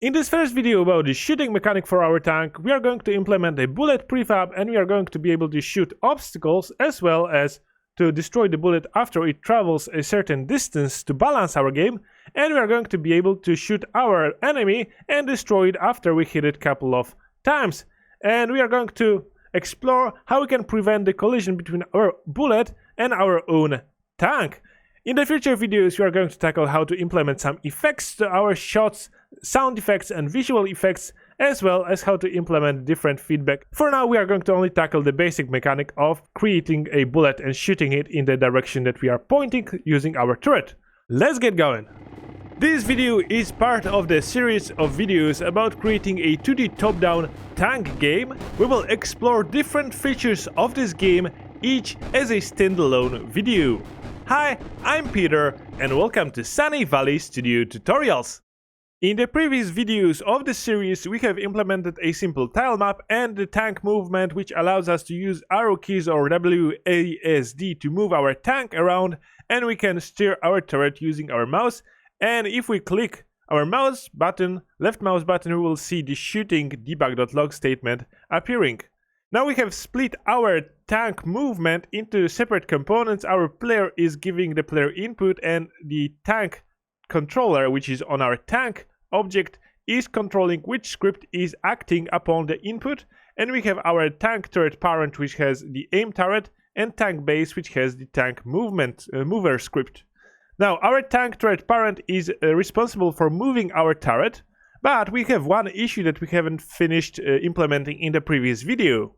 In this first video about the shooting mechanic for our tank, we are going to implement a bullet prefab and we are going to be able to shoot obstacles as well as to destroy the bullet after it travels a certain distance to balance our game, and we are going to be able to shoot our enemy and destroy it after we hit it a couple of times. And we are going to explore how we can prevent the collision between our bullet and our own tank. In the future videos, we are going to tackle how to implement some effects to our shots, sound effects and visual effects, as well as how to implement different feedback. For now, we are going to only tackle the basic mechanic of creating a bullet and shooting it in the direction that we are pointing using our turret. Let's get going! This video is part of the series of videos about creating a 2D top-down tank game. We will explore different features of this game, each as a standalone video. Hi, I'm Peter and welcome to Sunny Valley Studio Tutorials. In the previous videos of the series, we have implemented a simple tile map and the tank movement, which allows us to use arrow keys or WASD to move our tank around, and we can steer our turret using our mouse. And if we click our mouse button, left mouse button, we will see the shooting debug.log statement appearing. Now we have split our tank movement into separate components. Our player is giving the player input and the tank controller, which is on our tank object, is controlling which script is acting upon the input. And we have our tank turret parent, which has the aim turret, and tank base, which has the tank movement mover script. Now our tank turret parent is responsible for moving our turret, but we have one issue that we haven't finished implementing in the previous video.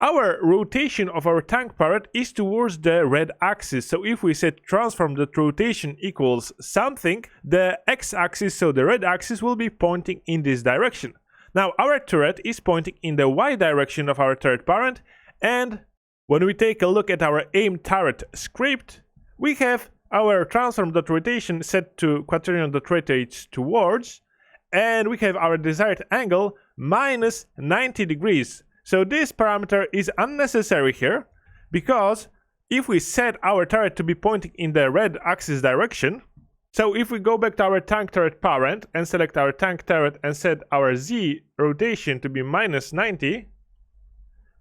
Our rotation of our tank parent is towards the red axis, so if we set transform.rotation equals something, the x-axis, so the red axis, will be pointing in this direction. Now our turret is pointing in the y direction of our turret parent, and when we take a look at our aim turret script, we have our transform.rotation set to quaternion.rotates towards, and we have our desired angle minus 90 degrees. So this parameter is unnecessary here, because if we set our turret to be pointing in the red axis direction, so if we go back to our tank turret parent and select our tank turret and set our Z rotation to be minus 90,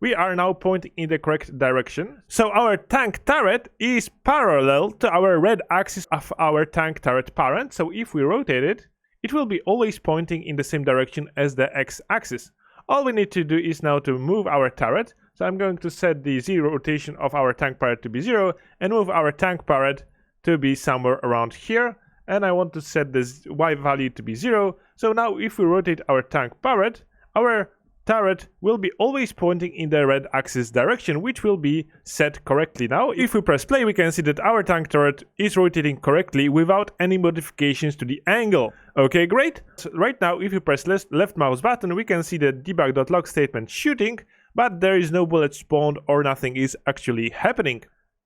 we are now pointing in the correct direction. So our tank turret is parallel to our red axis of our tank turret parent. So if we rotate it, it will be always pointing in the same direction as the x-axis. All we need to do is now to move our turret. So I'm going to set the Z rotation of our tank parrot to be 0 and move our tank parrot to be somewhere around here. And I want to set the Y value to be 0. So now if we rotate our tank parrot, our turret will be always pointing in the red axis direction, which will be set correctly. Now if we press play, we can see that our tank turret is rotating correctly without any modifications to the angle. Okay, great. So right now if you press left mouse button, we can see the debug.log statement shooting, but there is no bullet spawned or nothing is actually happening.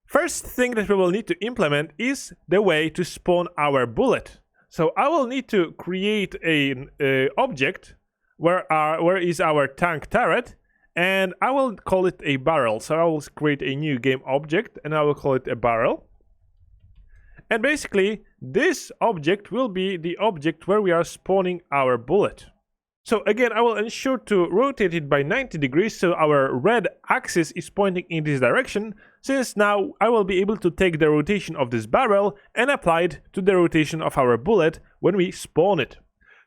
First thing that we will need to implement is the way to spawn our bullet. So I will need to create an object where is our tank turret, and I will call it a barrel. So I will create a new game object and I will call it a barrel. And basically this object will be the object where we are spawning our bullet. So again, I will ensure to rotate it by 90 degrees so our red axis is pointing in this direction, since now I will be able to take the rotation of this barrel and apply it to the rotation of our bullet when we spawn it.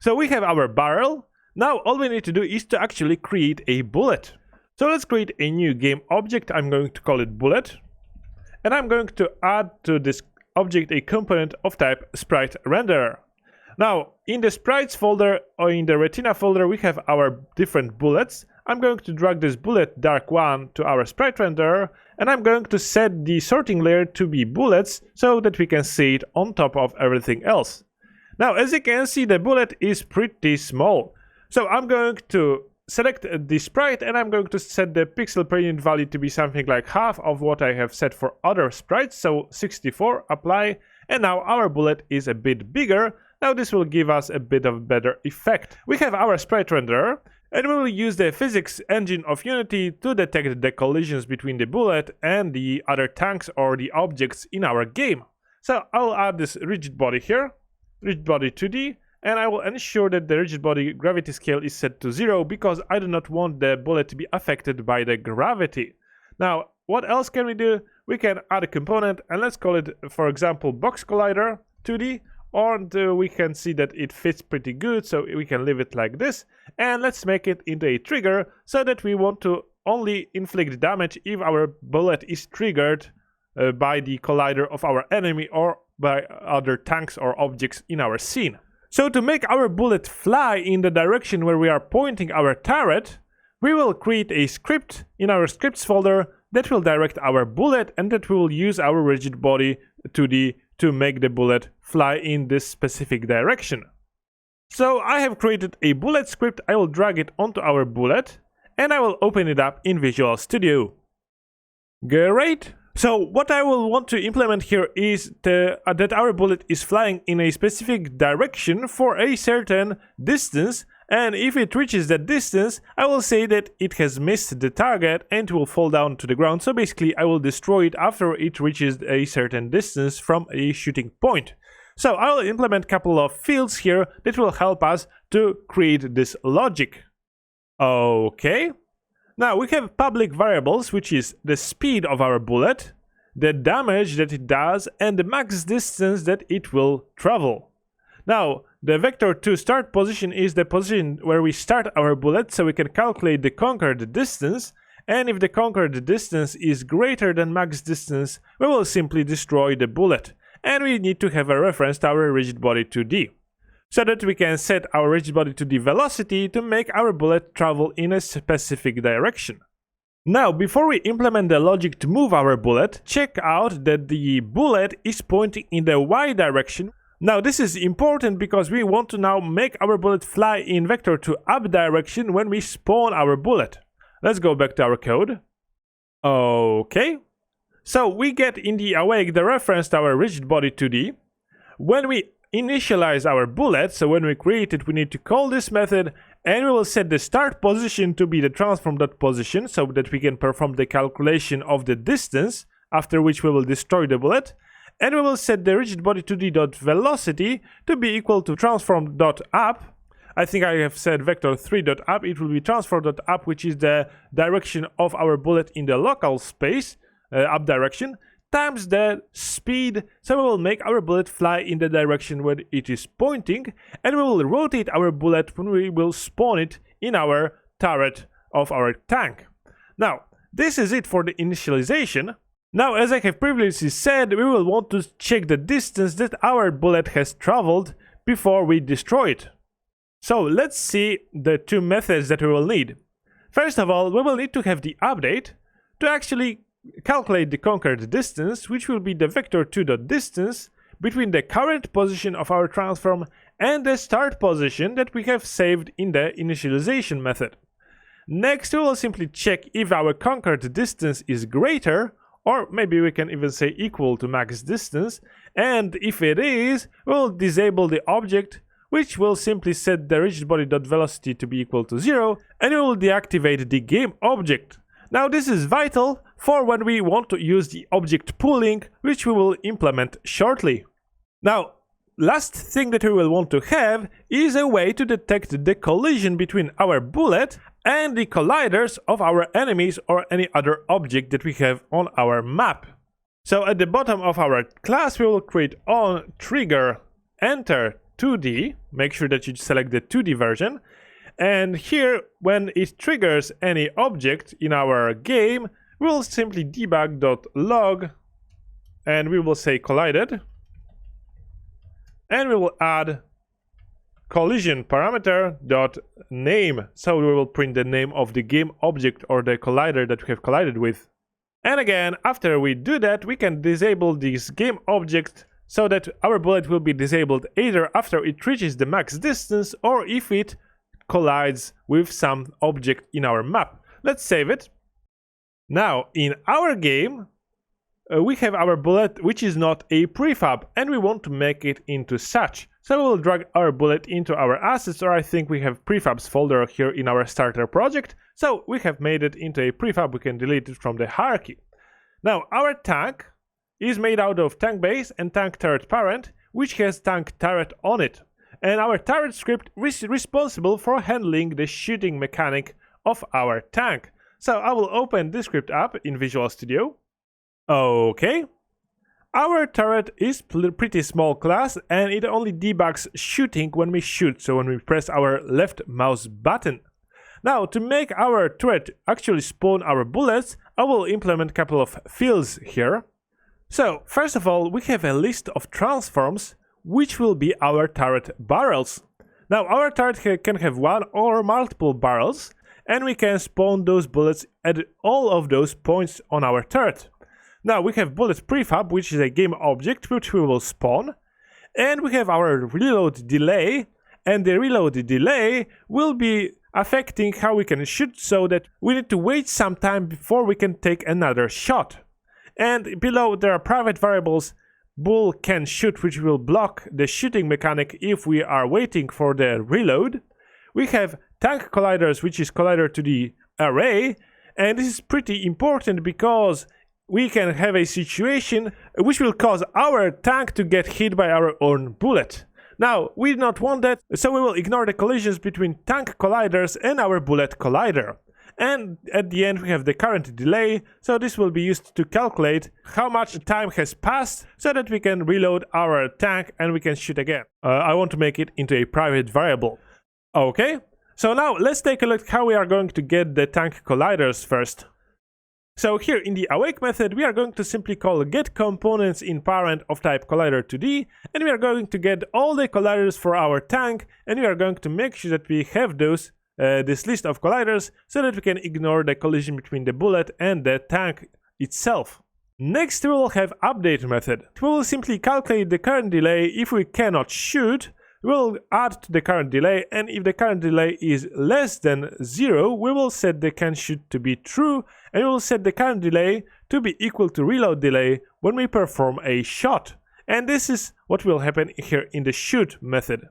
So we have our barrel. Now all we need to do is to actually create a bullet. So let's create a new game object. I'm going to call it bullet. And I'm going to add to this object a component of type sprite renderer. Now in the sprites folder or in the retina folder, we have our different bullets. I'm going to drag this bullet dark one to our sprite renderer, and I'm going to set the sorting layer to be bullets so that we can see it on top of everything else. Now as you can see, the bullet is pretty small. So I'm going to select the sprite and I'm going to set the pixel per unit value to be something like half of what I have set for other sprites. So 64, apply, and now our bullet is a bit bigger. Now this will give us a bit of better effect. We have our sprite renderer and we will use the physics engine of Unity to detect the collisions between the bullet and the other tanks or the objects in our game. So I'll add this rigid body here, rigid body 2D, and I will ensure that the rigid body gravity scale is set to 0 because I do not want the bullet to be affected by the gravity. Now, what else can we do? We can add a component, and let's call it, for example, box collider 2D, and we can see that it fits pretty good, so we can leave it like this. And let's make it into a trigger so that we want to only inflict damage if our bullet is triggered by the collider of our enemy or by other tanks or objects in our scene. So to make our bullet fly in the direction where we are pointing our turret, we will create a script in our scripts folder that will direct our bullet, and that we will use our rigid body 2D to make the bullet fly in this specific direction. So I have created a bullet script. I will drag it onto our bullet and I will open it up in Visual Studio. Great! So what I will want to implement here is that our bullet is flying in a specific direction for a certain distance, and if it reaches that distance, I will say that it has missed the target and will fall down to the ground. So basically I will destroy it after it reaches a certain distance from a shooting point. So I will implement a couple of fields here that will help us to create this logic. Okay. Now we have public variables, which is the speed of our bullet, the damage that it does, and the max distance that it will travel. Now, the vector to start position is the position where we start our bullet, so we can calculate the conquered distance, and if the conquered distance is greater than max distance, we will simply destroy the bullet. And we need to have a reference to our rigid body 2D, so that we can set our rigid body 2D velocity to make our bullet travel in a specific direction. Now, before we implement the logic to move our bullet, check out that the bullet is pointing in the Y direction. Now, this is important because we want to now make our bullet fly in vector to up direction when we spawn our bullet. Let's go back to our code. Okay. So we get in the awake the reference to our rigid body 2D. When we initialize our bullet, so when we create it, we need to call this method, and we will set the start position to be the transform.position so that we can perform the calculation of the distance, after which we will destroy the bullet. And we will set the rigid body 2D.velocity to be equal to transform.up. I think I have said vector3.up. It will be transform.up, which is the direction of our bullet in the local space, up direction, times the speed, so we will make our bullet fly in the direction where it is pointing, and we will rotate our bullet when we will spawn it in our turret of our tank. Now, this is it for the initialization. Now, as I have previously said, we will want to check the distance that our bullet has traveled before we destroy it. So let's see the two methods that we will need. First of all, we will need to have the update to actually calculate the conquered distance, which will be the vector2.distance between the current position of our transform and the start position that we have saved in the initialization method. Next, we will simply check if our conquered distance is greater, or maybe we can even say equal to max distance, and if it is, we will disable the object, which will simply set the rigid body.velocity to be equal to 0, and we will deactivate the game object. Now, this is vital for when we want to use the object pooling, which we will implement shortly. Now, last thing that we will want to have is a way to detect the collision between our bullet and the colliders of our enemies or any other object that we have on our map. So at the bottom of our class, we will create on trigger enter 2D. Make sure that you select the 2D version. And here, when it triggers any object in our game, we will simply debug.log, and we will say collided, and we will add collision parameter dot name, so we will print the name of the game object or the collider that we have collided with. And again, after we do that, we can disable this game object so that our bullet will be disabled either after it reaches the max distance or if it collides with some object in our map. Let's save it. Now, in our game, we have our bullet, which is not a prefab, and we want to make it into such. So we will drag our bullet into our assets, or I think we have prefabs folder here in our starter project. So we have made it into a prefab. We can delete it from the hierarchy. Now, our tank is made out of tank base and tank turret parent, which has tank turret on it. and our turret script is responsible for handling the shooting mechanic of our tank. So I will open this script up in Visual Studio. Okay. Our turret is pretty small class and it only debugs shooting when we shoot, so when we press our left mouse button. Now, to make our turret actually spawn our bullets, I will implement a couple of fields here. So, first of all, we have a list of transforms, which will be our turret barrels. Now, our turret can have one or multiple barrels, and we can spawn those bullets at all of those points on our turret. Now, we have bullet prefab, which is a game object, which we will spawn. And we have our reload delay, and the reload delay will be affecting how we can shoot, so that we need to wait some time before we can take another shot. And below there are private variables bull can shoot, which will block the shooting mechanic if we are waiting for the reload. We have tank colliders, which is collider to the array, and this is pretty important because we can have a situation which will cause our tank to get hit by our own bullet. Now, we do not want that, so we will ignore the collisions between tank colliders and our bullet collider. And at the end we have the current delay, so this will be used to calculate how much time has passed so that we can reload our tank and we can shoot again. I want to make it into a private variable. Okay, so now let's take a look how we are going to get the tank colliders first. So here in the awake method, we are going to simply call get components in parent of type collider2d, and we are going to get all the colliders for our tank, and we are going to make sure that we have those this list of colliders so that we can ignore the collision between the bullet and the tank itself. Next, we will have update method. We will simply calculate the current delay. If we cannot shoot, we'll add to the current delay, and if the current delay is less than 0, we will set the can shoot to be true, and we will set the current delay to be equal to reload delay when we perform a shot. And this is what will happen here in the shoot method.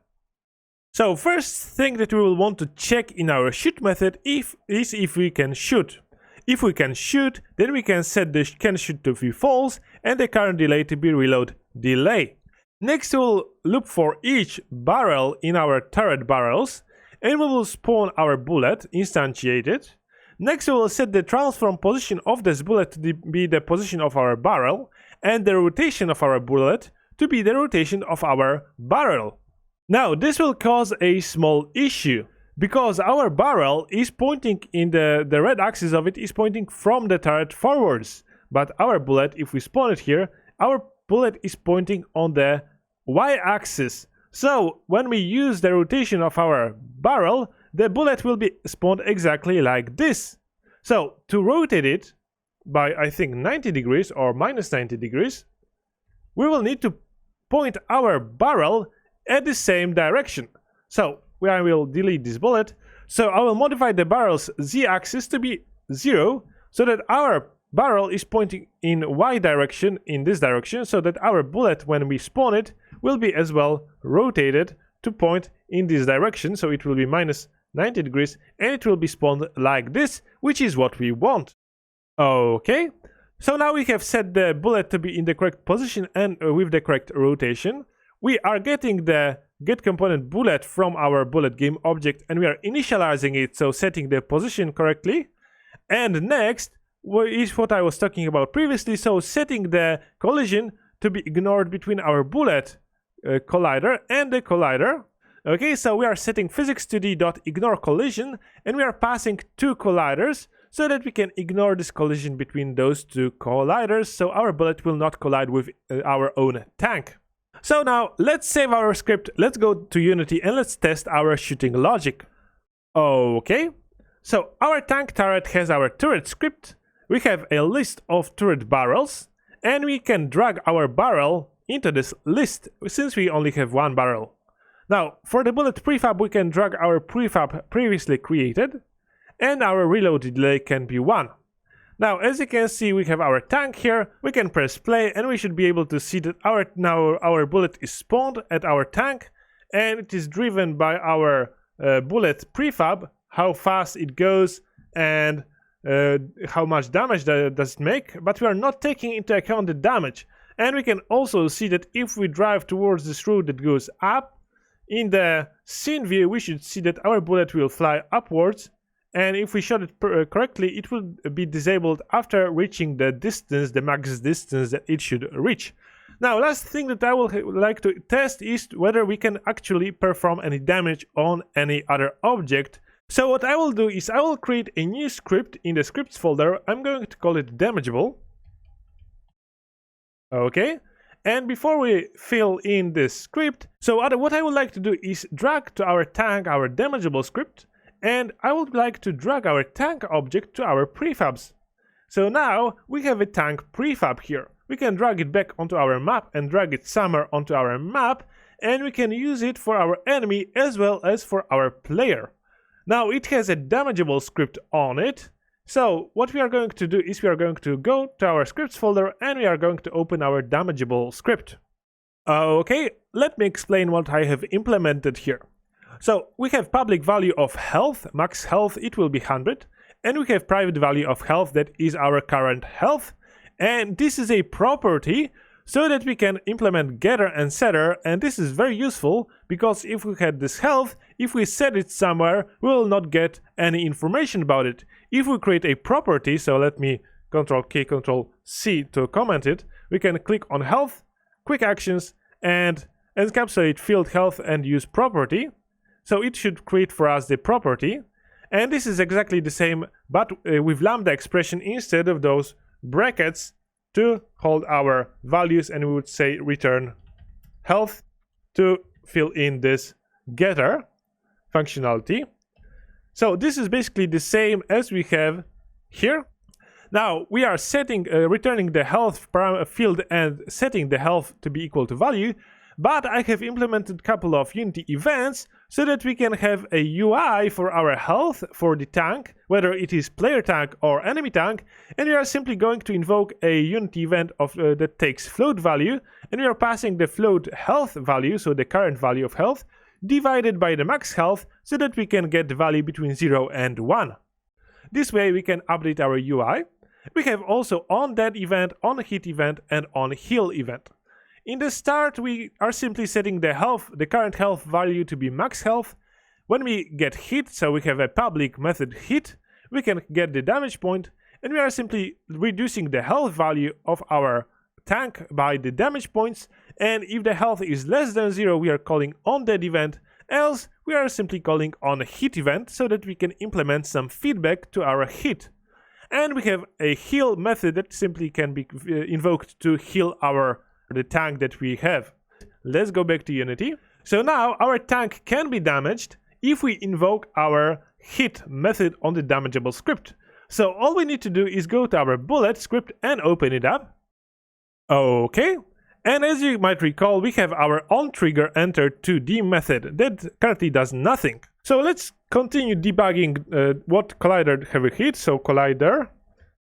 So first thing that we will want to check in our shoot method is if we can shoot. If we can shoot, then we can set the can shoot to be false and the current delay to be reload delay. Next, we will look for each barrel in our turret barrels, and we will spawn our bullet, instantiate it. Next, we will set the transform position of this bullet to be the position of our barrel, and the rotation of our bullet to be the rotation of our barrel. Now, this will cause a small issue, because our barrel is pointing in the red axis of it is pointing from the turret forwards. But our bullet, if we spawn it here, our bullet is pointing on the y-axis. So when we use the rotation of our barrel, the bullet will be spawned exactly like this. So to rotate it by, I think, 90 degrees or minus 90 degrees, we will need to point our barrel at the same direction. So I will delete this bullet. So I will modify the barrel's z-axis to be 0, so that our barrel is pointing in y direction, in this direction, so that our bullet, when we spawn it, will be as well rotated to point in this direction. So it will be minus 90 degrees and it will be spawned like this, which is what we want. Okay, so now we have set the bullet to be in the correct position and with the correct rotation. We are getting the get component bullet from our bullet game object and we are initializing it, so setting the position correctly. And next is what I was talking about previously, so setting the collision to be ignored between our bullet collider and the collider. Okay, so we are setting physics2d.ignore collision, and we are passing two colliders so that we can ignore this collision between those two colliders, so our bullet will not collide with our own tank. So now let's save our script, let's go to Unity and let's test our shooting logic. Okay, so our tank turret has our turret script. We have a list of turret barrels, and we can drag our barrel into this list since we only have one barrel. Now, for the bullet prefab, we can drag our prefab previously created, and our reload delay can be 1. Now, as you can see, we have our tank here. We can press play, and we should be able to see that our bullet is spawned at our tank, and it is driven by our bullet prefab, how fast it goes, and how much damage does it make, but we are not taking into account the damage. And we can also see that if we drive towards this road that goes up, in the scene view, we should see that our bullet will fly upwards, and if we shot it correctly, it will be disabled after reaching the distance, the max distance that it should reach. Now, last thing that I would like to test is whether we can actually perform any damage on any other object. So what I will do is I will create a new script in the scripts folder. I'm going to call it damageable. Okay. And before we fill in this script, so what I would like to do is drag to our tank our damageable script, and I would like to drag our tank object to our prefabs. So now we have a tank prefab here. We can drag it back onto our map and drag it somewhere onto our map, and we can use it for our enemy as well as for our player. Now it has a damageable script on it. So what we are going to do is we are going to go to our scripts folder and we are going to open our damageable script. Okay, let me explain what I have implemented here. So we have public value of health, max health, it will be 100, and we have private value of health, that is our current health, and this is a property so that we can implement getter and setter, and this is very useful because if we had this health, if we set it somewhere, we will not get any information about it. If we create a property, so let me Ctrl-K, Ctrl-C to comment it, we can click on health, quick actions, and encapsulate field health and use property. So it should create for us the property, and this is exactly the same but with lambda expression instead of those brackets to hold our values, and we would say return health to fill in this getter functionality. So this is basically the same as we have here. Now we are setting returning the health field and setting the health to be equal to value, but I have implemented a couple of Unity events so that we can have a UI for our health for the tank, whether it is player tank or enemy tank, and we are simply going to invoke a Unity event that takes float value, and we are passing the float health value, so the current value of health, divided by the max health so that we can get the value between 0 and 1. This way we can update our UI. We have also OnDeath event, OnHit event, and OnHeal event. In the start, we are simply setting the current health value to be max health. When we get hit, so we have a public method hit, we can get the damage point, and we are simply reducing the health value of our tank by the damage points, and if the health is less than 0, we are calling OnDeath event, else we are simply calling OnHit event so that we can implement some feedback to our hit. And we have a heal method that simply can be invoked to heal the tank that we have. Let's go back to Unity. So now our tank can be damaged if we invoke our hit method on the damageable script. So all we need to do is go to our bullet script and open it up. Okay, and as you might recall, we have our onTriggerEnter2D method that currently does nothing. So let's continue debugging what collider have we hit, so collider.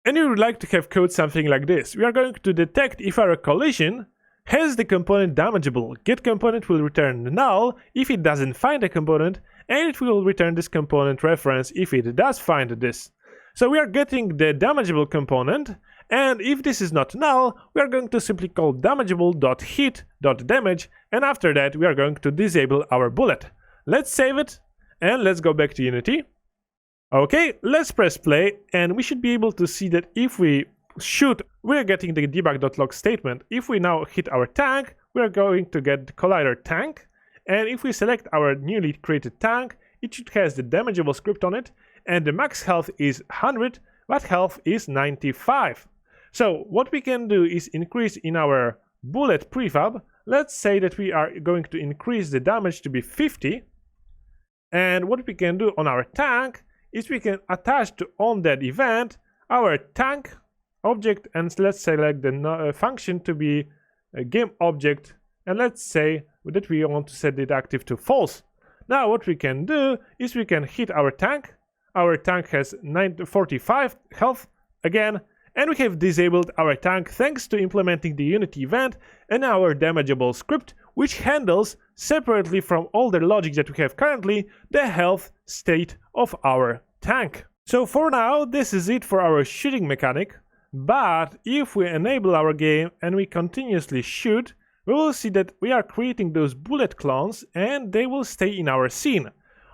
And we would like to have code something like this. We are going to detect if our collision has the component damageable. GetComponent will return null if it doesn't find a component, and it will return this component reference if it does find this. So we are getting the damageable component, and if this is not null, we are going to simply call damageable.hit.damage, and after that we are going to disable our bullet. Let's save it, and let's go back to Unity. Okay, let's press play, and we should be able to see that if we shoot, we're getting the debug.log statement. If we now hit our tank, we're going to get the collider tank, and if we select our newly created tank, it should has the damageable script on it, and the max health is 100, but health is 95. So what we can do is increase in our bullet prefab. Let's say that we are going to increase the damage to be 50, and what we can do on our tank is we can attach to OnDeath event our tank object, and let's select the function to be a game object, and let's say that we want to set it active to false. Now what we can do is we can hit our tank. Our tank has 45 health again, and we have disabled our tank thanks to implementing the Unity event and our damageable script, which handles separately from all the logic that we have currently the health state of our tank. So for now, this is it for our shooting mechanic, but if we enable our game and we continuously shoot, we will see that we are creating those bullet clones and they will stay in our scene.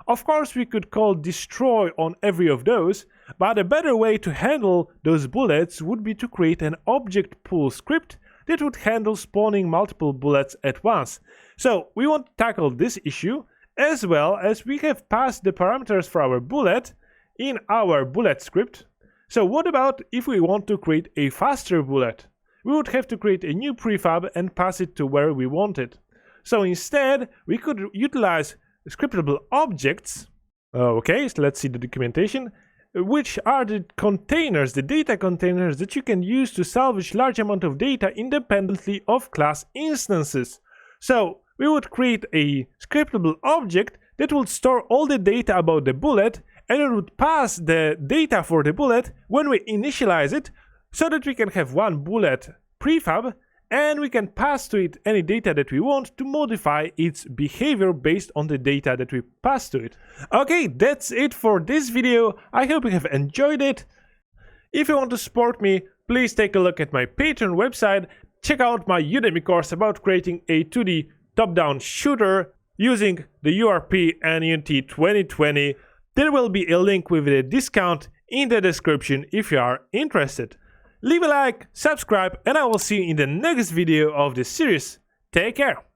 Of course, we could call destroy on every of those, but a better way to handle those bullets would be to create an object pool script that would handle spawning multiple bullets at once. So we want to tackle this issue, as well as we have passed the parameters for our bullet in our bullet script. So what about if we want to create a faster bullet? We would have to create a new prefab and pass it to where we want it. So instead, we could utilize scriptable objects. Okay, so let's see the documentation, which are the containers, the data containers that you can use to salvage large amount of data independently of class instances. So we would create a scriptable object that would store all the data about the bullet, and it would pass the data for the bullet when we initialize it, so that we can have one bullet prefab, and we can pass to it any data that we want to modify its behavior based on the data that we pass to it. Okay, that's it for this video. I hope you have enjoyed it. If you want to support me, please take a look at my Patreon website. Check out my Udemy course about creating a 2D top-down shooter using the URP and Unity 2020. There will be a link with a discount in the description if you are interested. Leave a like, subscribe, and I will see you in the next video of this series. Take care!